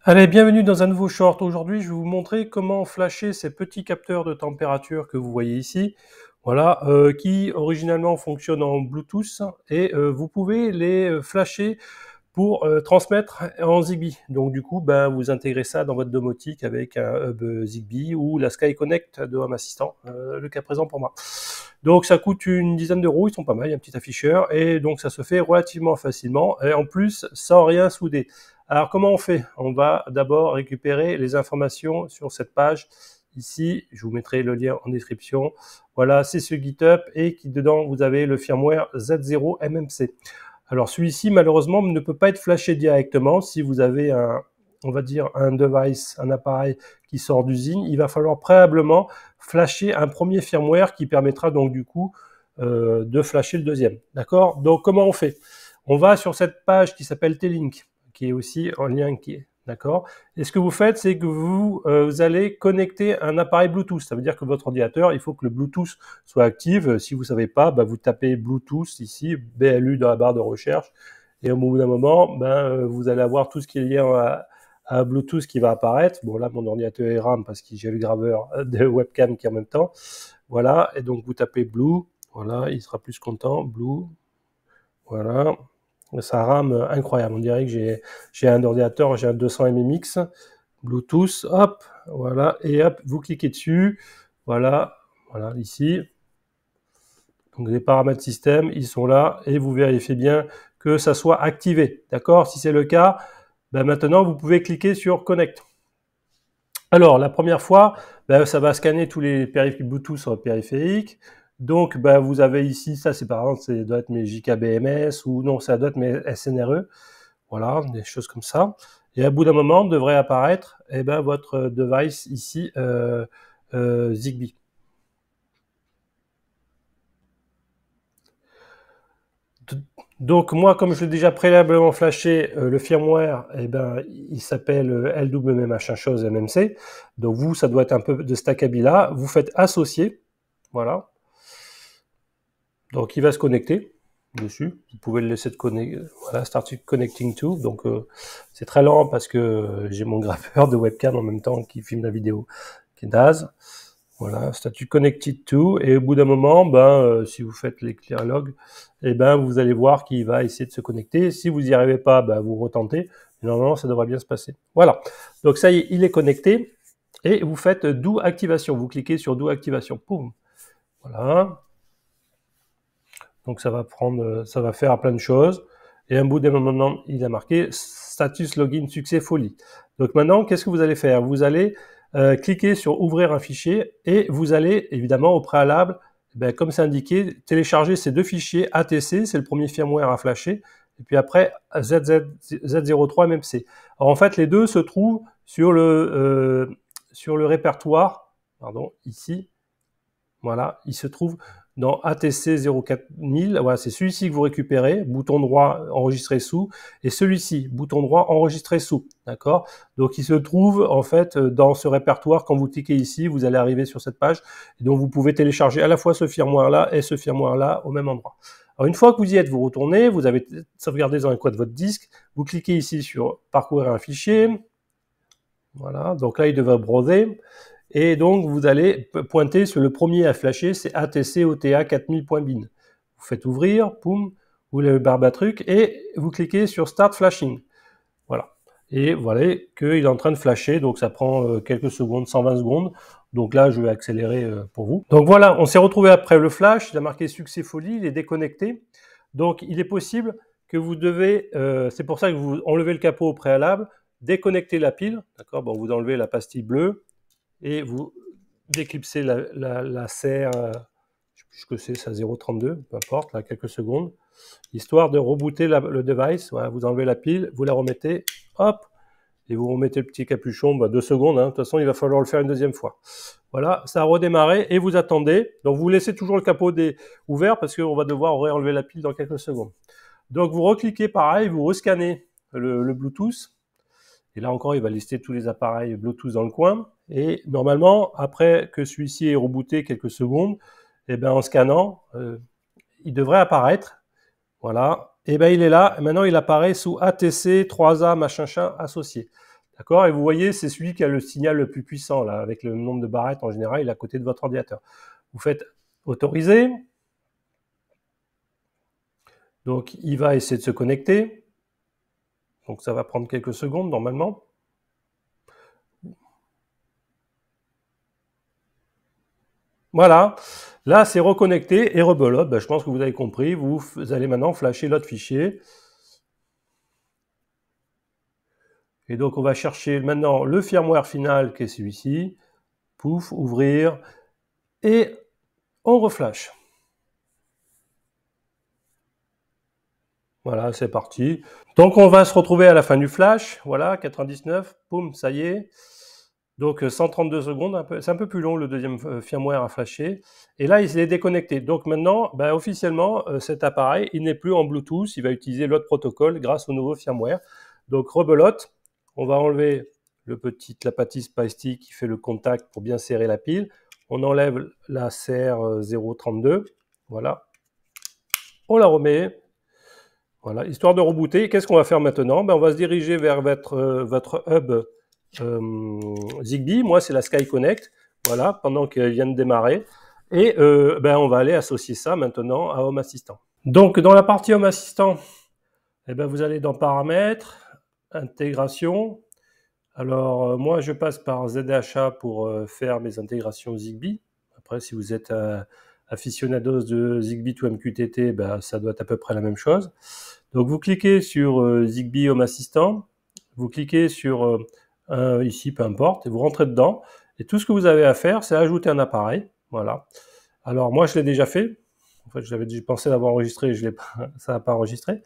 Allez, bienvenue dans un nouveau short. Aujourd'hui, je vais vous montrer comment flasher ces petits capteurs de température que vous voyez ici. Voilà, qui originalement fonctionnent en Bluetooth et vous pouvez les flasher pour transmettre en Zigbee. Donc du coup, ben, vous intégrez ça dans votre domotique avec un hub Zigbee ou la Sky Connect de Home Assistant, le cas présent pour moi. Donc ça coûte une dizaine d'euros, ils sont pas mal, il y a un petit afficheur, et donc ça se fait relativement facilement, et en plus sans rien souder. Alors comment on fait? On va d'abord récupérer les informations sur cette page. Ici, je vous mettrai le lien en description. Voilà, c'est ce GitHub, et qui dedans vous avez le firmware Z0MMC. Alors celui-ci malheureusement ne peut pas être flashé directement si vous avez on va dire un device, un appareil qui sort d'usine. Il va falloir préalablement flasher un premier firmware qui permettra donc du coup de flasher le deuxième. D'accord? Donc comment on fait? On va sur cette page qui s'appelle T-Link, qui est aussi en lien qui est. D'accord? Et ce que vous faites, c'est que vous allez connecter un appareil Bluetooth. Ça veut dire que votre ordinateur, il faut que le Bluetooth soit actif. Si vous ne savez pas, bah, vous tapez Bluetooth ici, BLU dans la barre de recherche. Et au bout d'un moment, ben, vous allez avoir tout ce qui est lié à Bluetooth qui va apparaître. Bon, là, mon ordinateur est RAM parce que j'ai le graveur de webcam qui est en même temps. Voilà. Et donc, vous tapez Blue. Voilà. Il sera plus content. Blue. Voilà. Ça rame incroyable. On dirait que j'ai un ordinateur, j'ai un 200 MMX, Bluetooth, hop, voilà, et hop, vous cliquez dessus, voilà, voilà, ici. Donc les paramètres système, ils sont là, et vous vérifiez bien que ça soit activé, d'accord? Si c'est le cas, ben maintenant vous pouvez cliquer sur Connect. Alors, la première fois, ben, ça va scanner tous les périphériques Bluetooth sur le périphérique. Donc, ben, vous avez ici, ça c'est par exemple, ça doit être mes JKBMS ou non, ça doit être mes SNRE. Voilà, des choses comme ça. Et à bout d'un moment, devrait apparaître eh ben, votre device ici, Zigbee. Donc moi, comme je l'ai déjà préalablement flashé, le firmware, eh ben, il s'appelle LWM machin chose MMC. Donc vous, ça doit être un peu de stackabila. Vous faites associer, voilà. Donc il va se connecter dessus. Vous pouvez le laisser de connecter. Voilà, start connecting to. Donc c'est très lent parce que j'ai mon graveur de webcam en même temps qui filme la vidéo, qui est naze. Voilà, statut connected to, et au bout d'un moment, ben, si vous faites les clear logs, eh ben, vous allez voir qu'il va essayer de se connecter. Si vous n'y arrivez pas, ben, vous retentez. Et normalement, ça devrait bien se passer. Voilà. Donc ça y est, il est connecté. Et vous faites do activation. Vous cliquez sur do activation. Poum. Voilà. Donc ça va prendre, ça va faire plein de choses. Et un bout d'un moment, il a marqué status login succès folie. Donc maintenant, qu'est-ce que vous allez faire? Vous allez cliquez sur ouvrir un fichier et vous allez évidemment au préalable, ben, comme c'est indiqué, télécharger ces deux fichiers ATC, c'est le premier firmware à flasher, et puis après Z03 MMC. Alors en fait, les deux se trouvent sur le répertoire, pardon, ici, voilà, il se trouve dans ATC 04000, voilà, c'est celui-ci que vous récupérez, bouton droit enregistrer sous, et celui-ci, bouton droit enregistrer sous, d'accord? Donc il se trouve en fait dans ce répertoire, quand vous cliquez ici, vous allez arriver sur cette page, et donc vous pouvez télécharger à la fois ce firmware-là et ce firmware-là au même endroit. Alors une fois que vous y êtes, vous retournez, vous avez sauvegardé dans un coin de votre disque, vous cliquez ici sur parcourir un fichier, voilà, donc là il devrait browser, et donc, vous allez pointer sur le premier à flasher, c'est ATC OTA 4000.bin. Vous faites ouvrir, poum, vous le barbatruc, et vous cliquez sur Start Flashing. Voilà. Et voilà qu'il est en train de flasher, donc ça prend quelques secondes, 120 secondes. Donc là, je vais accélérer pour vous. Donc voilà, on s'est retrouvé après le flash, il a marqué succès folie, il est déconnecté. Donc il est possible que vous devez, c'est pour ça que vous enlevez le capot au préalable, déconnecter la pile, d'accord, bon, vous enlevez la pastille bleue, et vous déclipsez la serre, je sais plus ce que c'est, ça 0,32, peu importe, là, quelques secondes, histoire de rebooter le device. Voilà, vous enlevez la pile, vous la remettez, hop, et vous remettez le petit capuchon, 2 secondes, hein, de toute façon, il va falloir le faire une deuxième fois. Voilà, ça a redémarré, et vous attendez, donc vous laissez toujours le capot ouvert, parce qu'on va devoir réenlever la pile dans quelques secondes. Donc vous recliquez pareil, vous rescannez le Bluetooth, et là encore, il va lister tous les appareils Bluetooth dans le coin. Et normalement, après que celui-ci ait rebooté quelques secondes, et ben en scannant, il devrait apparaître. Voilà. Et ben il est là. Et maintenant, il apparaît sous ATC 3A machin associé. D'accord? Et vous voyez, c'est celui qui a le signal le plus puissant, là, avec le nombre de barrettes en général, il est à côté de votre ordinateur. Vous faites autoriser. Donc, il va essayer de se connecter. Donc, ça va prendre quelques secondes, normalement. Voilà. Là, c'est reconnecté et rebelote. Ben, je pense que vous avez compris. Vous allez maintenant flasher l'autre fichier. Et donc, on va chercher maintenant le firmware final, qui est celui-ci. Pouf, ouvrir. Et on reflash. Voilà, c'est parti. Donc, on va se retrouver à la fin du flash. Voilà, 99. Boum, ça y est. Donc 132 secondes, c'est un peu plus long le deuxième firmware à flasher. Et là, il est déconnecté. Donc maintenant, ben, officiellement, cet appareil, il n'est plus en Bluetooth, il va utiliser l'autre protocole grâce au nouveau firmware. Donc rebelote, on va enlever la patisse Spice qui fait le contact pour bien serrer la pile. On enlève la CR032, voilà. On la remet, voilà, histoire de rebooter. Qu'est-ce qu'on va faire maintenant? Ben, on va se diriger vers votre hub Zigbee. Moi, c'est la Sky Connect, voilà, pendant qu'elle vient de démarrer. Et ben, on va aller associer ça maintenant à Home Assistant. Donc, dans la partie Home Assistant, eh ben, vous allez dans Paramètres, Intégration. Alors, moi, je passe par ZDHA pour faire mes intégrations Zigbee. Après, si vous êtes aficionados de Zigbee to MQTT, ben, ça doit être à peu près la même chose. Donc, vous cliquez sur Zigbee Home Assistant. Vous cliquez sur ici, peu importe, et vous rentrez dedans. Et tout ce que vous avez à faire, c'est ajouter un appareil. Voilà. Alors, moi, je l'ai déjà fait. En fait, j'avais pensé l'avoir enregistré, ça n'a pas enregistré.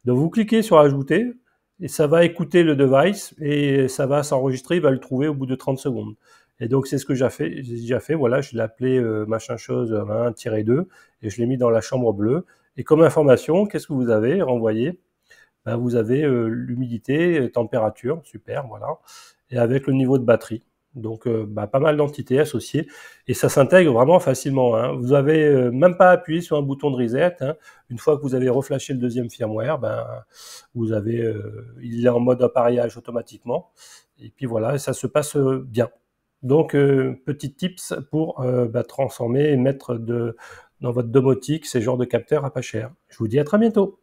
Donc, vous cliquez sur ajouter, et ça va écouter le device, et ça va s'enregistrer, il va le trouver au bout de 30 secondes. Et donc, c'est ce que j'ai déjà fait. Voilà, je l'ai appelé machin chose 1-2, et je l'ai mis dans la chambre bleue. Et comme information, qu'est-ce que vous avez renvoyé? Ben, vous avez l'humidité, température, super, voilà, et avec le niveau de batterie. Donc, ben, pas mal d'entités associées, et ça s'intègre vraiment facilement. Hein. Vous n'avez même pas appuyé sur un bouton de reset. Hein. Une fois que vous avez reflashé le deuxième firmware, ben, il est en mode appareillage automatiquement. Et puis voilà, ça se passe bien. Donc, petit tips pour ben, transformer et mettre dans votre domotique ces genres de capteurs à pas cher. Je vous dis à très bientôt.